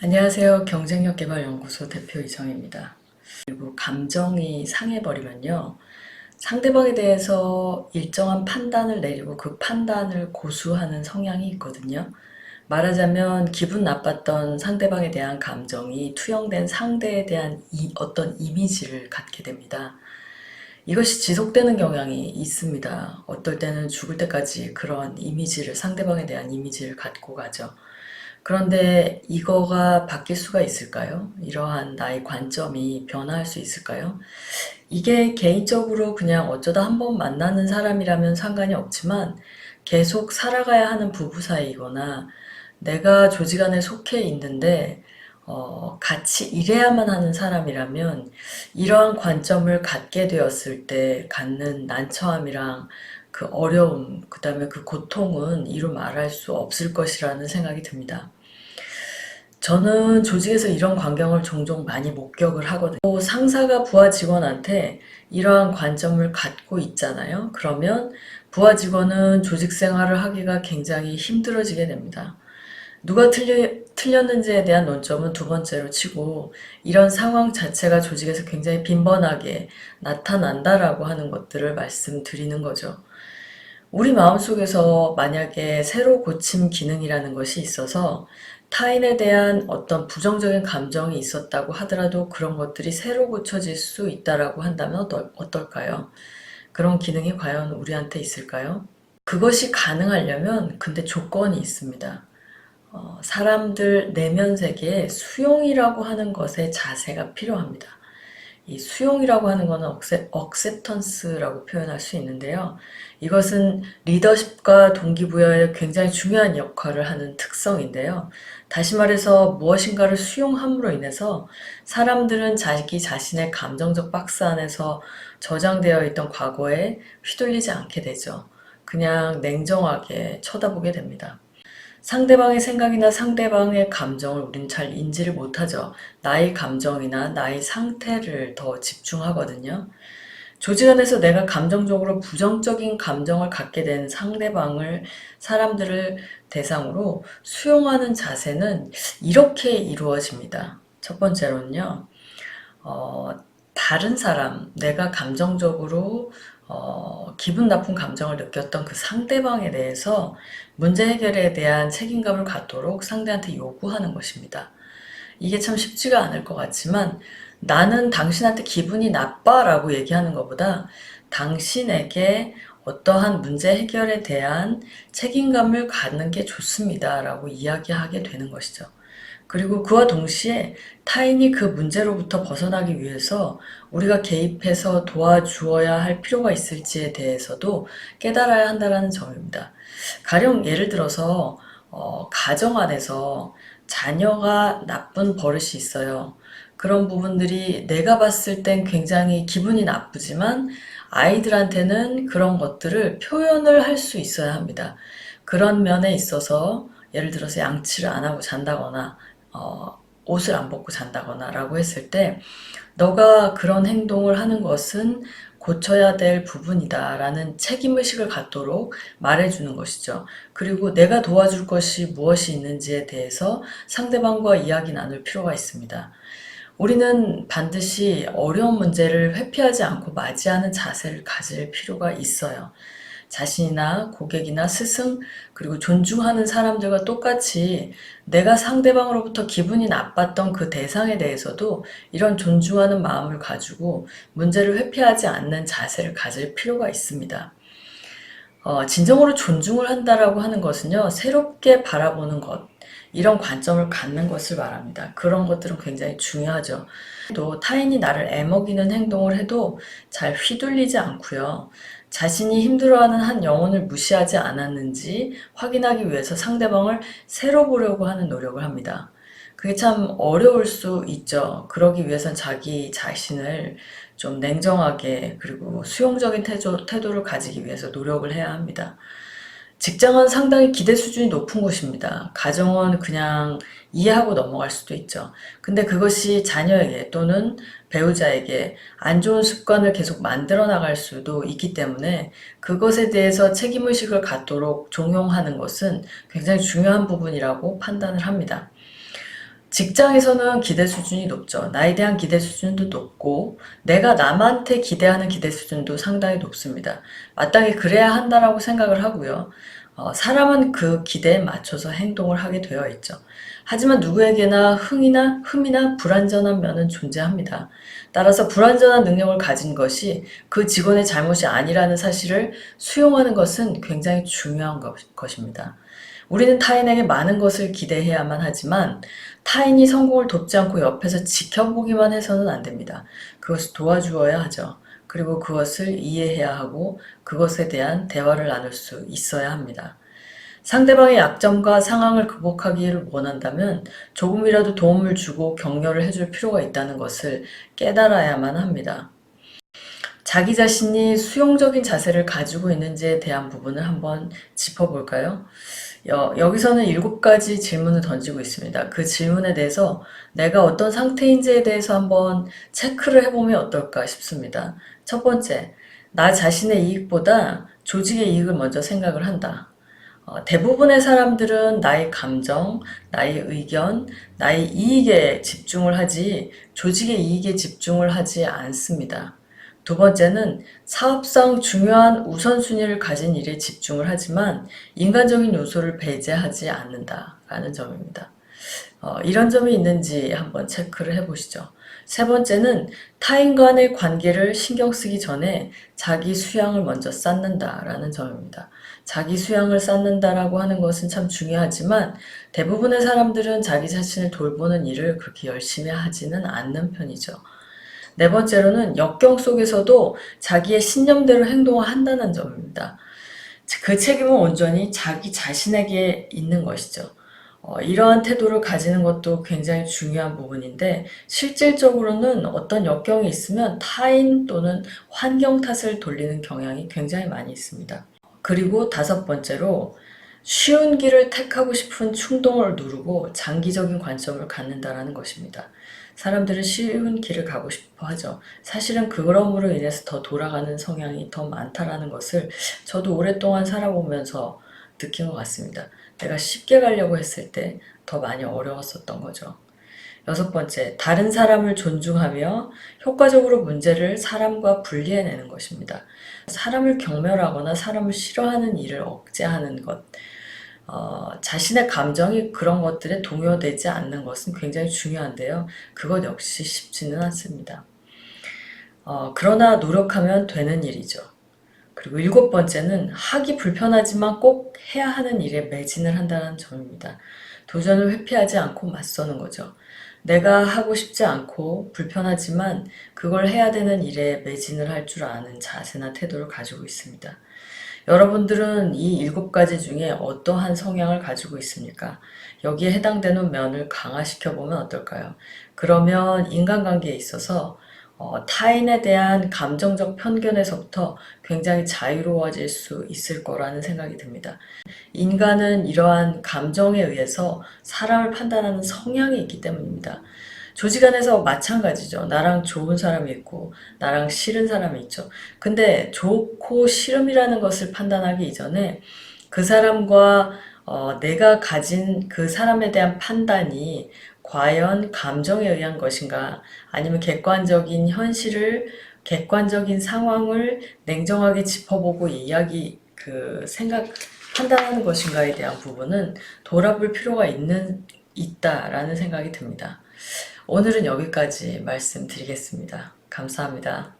안녕하세요. 경쟁력개발연구소 대표 이정입니다. 그리고 감정이 상해버리면요. 상대방에 대해서 일정한 판단을 내리고 그 판단을 고수하는 성향이 있거든요. 말하자면 기분 나빴던 상대방에 대한 감정이 투영된 상대에 대한 어떤 이미지를 갖게 됩니다. 이것이 지속되는 경향이 있습니다. 어떨 때는 죽을 때까지 그런 이미지를, 상대방에 대한 이미지를 갖고 가죠. 그런데 이거가 바뀔 수가 있을까요? 이러한 나의 관점이 변화할 수 있을까요? 이게 개인적으로 그냥 어쩌다 한번 만나는 사람이라면 상관이 없지만 계속 살아가야 하는 부부 사이이거나 내가 조직 안에 속해 있는데 같이 일해야만 하는 사람이라면 이러한 관점을 갖게 되었을 때 갖는 난처함이랑 그 어려움, 그 다음에 그 고통은 이루 말할 수 없을 것이라는 생각이 듭니다. 저는 조직에서 이런 광경을 종종 많이 목격을 하거든요. 상사가 부하 직원한테 이러한 관점을 갖고 있잖아요. 그러면 부하 직원은 조직 생활을 하기가 굉장히 힘들어지게 됩니다. 누가 틀렸는지에 대한 논점은 두 번째로 치고 이런 상황 자체가 조직에서 굉장히 빈번하게 나타난다라고 하는 것들을 말씀드리는 거죠. 우리 마음속에서 만약에 새로 고침 기능이라는 것이 있어서 타인에 대한 어떤 부정적인 감정이 있었다고 하더라도 그런 것들이 새로 고쳐질 수 있다라고 한다면 어떨까요? 그런 기능이 과연 우리한테 있을까요? 그것이 가능하려면 근데 조건이 있습니다. 사람들 내면 세계에 수용이라고 하는 것의 자세가 필요합니다. 이 수용이라고 하는 것은 억셉턴스라고 표현할 수 있는데요. 이것은 리더십과 동기부여에 굉장히 중요한 역할을 하는 특성인데요. 다시 말해서 무엇인가를 수용함으로 인해서 사람들은 자기 자신의 감정적 박스 안에서 저장되어 있던 과거에 휘둘리지 않게 되죠. 그냥 냉정하게 쳐다보게 됩니다. 상대방의 생각이나 상대방의 감정을 우린 잘 인지를 못하죠. 나의 감정이나 나의 상태를 더 집중하거든요. 조직 안에서 내가 감정적으로 부정적인 감정을 갖게 된 사람들을 대상으로 수용하는 자세는 이렇게 이루어집니다. 첫 번째로는요, 어, 다른 사람, 내가 감정적으로 기분 나쁜 감정을 느꼈던 그 상대방에 대해서 문제 해결에 대한 책임감을 갖도록 상대한테 요구하는 것입니다. 이게 참 쉽지가 않을 것 같지만 나는 당신한테 기분이 나빠 라고 얘기하는 것보다 당신에게 어떠한 문제 해결에 대한 책임감을 갖는 게 좋습니다 라고 이야기하게 되는 것이죠. 그리고 그와 동시에 타인이 그 문제로부터 벗어나기 위해서 우리가 개입해서 도와주어야 할 필요가 있을지에 대해서도 깨달아야 한다는 점입니다. 가령 예를 들어서 가정 안에서 자녀가 나쁜 버릇이 있어요. 그런 부분들이 내가 봤을 땐 굉장히 기분이 나쁘지만 아이들한테는 그런 것들을 표현을 할 수 있어야 합니다. 그런 면에 있어서 예를 들어서 양치를 안 하고 잔다거나 옷을 안 벗고 잔다거나 라고 했을 때 너가 그런 행동을 하는 것은 고쳐야 될 부분이다 라는 책임의식을 갖도록 말해주는 것이죠. 그리고 내가 도와줄 것이 무엇이 있는지에 대해서 상대방과 이야기 나눌 필요가 있습니다. 우리는 반드시 어려운 문제를 회피하지 않고 맞이하는 자세를 가질 필요가 있어요. 자신이나 고객이나 스승, 그리고 존중하는 사람들과 똑같이 내가 상대방으로부터 기분이 나빴던 그 대상에 대해서도 이런 존중하는 마음을 가지고 문제를 회피하지 않는 자세를 가질 필요가 있습니다. 진정으로 존중을 한다라고 하는 것은요, 새롭게 바라보는 것, 이런 관점을 갖는 것을 말합니다. 그런 것들은 굉장히 중요하죠. 또 타인이 나를 애먹이는 행동을 해도 잘 휘둘리지 않고요. 자신이 힘들어하는 한 영혼을 무시하지 않았는지 확인하기 위해서 상대방을 새로 보려고 하는 노력을 합니다. 그게 참 어려울 수 있죠. 그러기 위해선 자기 자신을 좀 냉정하게 그리고 수용적인 태도를 가지기 위해서 노력을 해야 합니다. 직장은 상당히 기대 수준이 높은 곳입니다. 가정은 그냥 이해하고 넘어갈 수도 있죠. 근데 그것이 자녀에게 또는 배우자에게 안 좋은 습관을 계속 만들어 나갈 수도 있기 때문에 그것에 대해서 책임의식을 갖도록 종용하는 것은 굉장히 중요한 부분이라고 판단을 합니다. 직장에서는 기대 수준이 높죠. 나에 대한 기대 수준도 높고 내가 남한테 기대하는 기대 수준도 상당히 높습니다. 마땅히 그래야 한다라고 생각을 하고요. 사람은 그 기대에 맞춰서 행동을 하게 되어 있죠. 하지만 누구에게나 흠이나 불완전한 면은 존재합니다. 따라서 불완전한 능력을 가진 것이 그 직원의 잘못이 아니라는 사실을 수용하는 것은 굉장히 중요한 것입니다. 우리는 타인에게 많은 것을 기대해야만 하지만 타인이 성공을 돕지 않고 옆에서 지켜보기만 해서는 안 됩니다. 그것을 도와주어야 하죠. 그리고 그것을 이해해야 하고 그것에 대한 대화를 나눌 수 있어야 합니다. 상대방의 약점과 상황을 극복하기를 원한다면 조금이라도 도움을 주고 격려를 해줄 필요가 있다는 것을 깨달아야만 합니다. 자기 자신이 수용적인 자세를 가지고 있는지에 대한 부분을 한번 짚어볼까요? 여기서는 7가지 질문을 던지고 있습니다. 그 질문에 대해서 내가 어떤 상태인지에 대해서 한번 체크를 해보면 어떨까 싶습니다. 첫 번째, 나 자신의 이익보다 조직의 이익을 먼저 생각을 한다. 대부분의 사람들은 나의 감정, 나의 의견, 나의 이익에 집중을 하지 조직의 이익에 집중을 하지 않습니다. 두 번째는 사업상 중요한 우선순위를 가진 일에 집중을 하지만 인간적인 요소를 배제하지 않는다라는 점입니다. 이런 점이 있는지 한번 체크를 해보시죠. 세 번째는 타인 간의 관계를 신경 쓰기 전에 자기 수양을 먼저 쌓는다라는 점입니다. 자기 수양을 쌓는다라고 하는 것은 참 중요하지만 대부분의 사람들은 자기 자신을 돌보는 일을 그렇게 열심히 하지는 않는 편이죠. 네 번째로는 역경 속에서도 자기의 신념대로 행동을 한다는 점입니다. 그 책임은 온전히 자기 자신에게 있는 것이죠. 이러한 태도를 가지는 것도 굉장히 중요한 부분인데 실질적으로는 어떤 역경이 있으면 타인 또는 환경 탓을 돌리는 경향이 굉장히 많이 있습니다. 그리고 다섯 번째로 쉬운 길을 택하고 싶은 충동을 누르고 장기적인 관점을 갖는다라는 것입니다. 사람들은 쉬운 길을 가고 싶어 하죠. 사실은 그럼으로 인해서 더 돌아가는 성향이 더 많다라는 것을 저도 오랫동안 살아보면서 느낀 것 같습니다. 내가 쉽게 가려고 했을 때 더 많이 어려웠었던 거죠. 여섯 번째, 다른 사람을 존중하며 효과적으로 문제를 사람과 분리해내는 것입니다. 사람을 경멸하거나 사람을 싫어하는 일을 억제하는 것, 자신의 감정이 그런 것들에 동요되지 않는 것은 굉장히 중요한데요. 그것 역시 쉽지는 않습니다. 그러나 노력하면 되는 일이죠. 그리고 일곱 번째는 하기 불편하지만 꼭 해야 하는 일에 매진을 한다는 점입니다. 도전을 회피하지 않고 맞서는 거죠. 내가 하고 싶지 않고 불편하지만 그걸 해야 되는 일에 매진을 할 줄 아는 자세나 태도를 가지고 있습니다. 여러분들은 이 7가지 중에 어떠한 성향을 가지고 있습니까? 여기에 해당되는 면을 강화시켜보면 어떨까요? 그러면 인간관계에 있어서 타인에 대한 감정적 편견에서부터 굉장히 자유로워질 수 있을 거라는 생각이 듭니다. 인간은 이러한 감정에 의해서 사람을 판단하는 성향이 있기 때문입니다. 조직 안에서 마찬가지죠. 나랑 좋은 사람이 있고 나랑 싫은 사람이 있죠. 근데 좋고 싫음이라는 것을 판단하기 이전에 그 사람과 내가 가진 그 사람에 대한 판단이 과연 감정에 의한 것인가 아니면 객관적인 현실을 객관적인 상황을 냉정하게 짚어보고 판단하는 것인가에 대한 부분은 돌아볼 필요가 있다라는 생각이 듭니다. 오늘은 여기까지 말씀드리겠습니다. 감사합니다.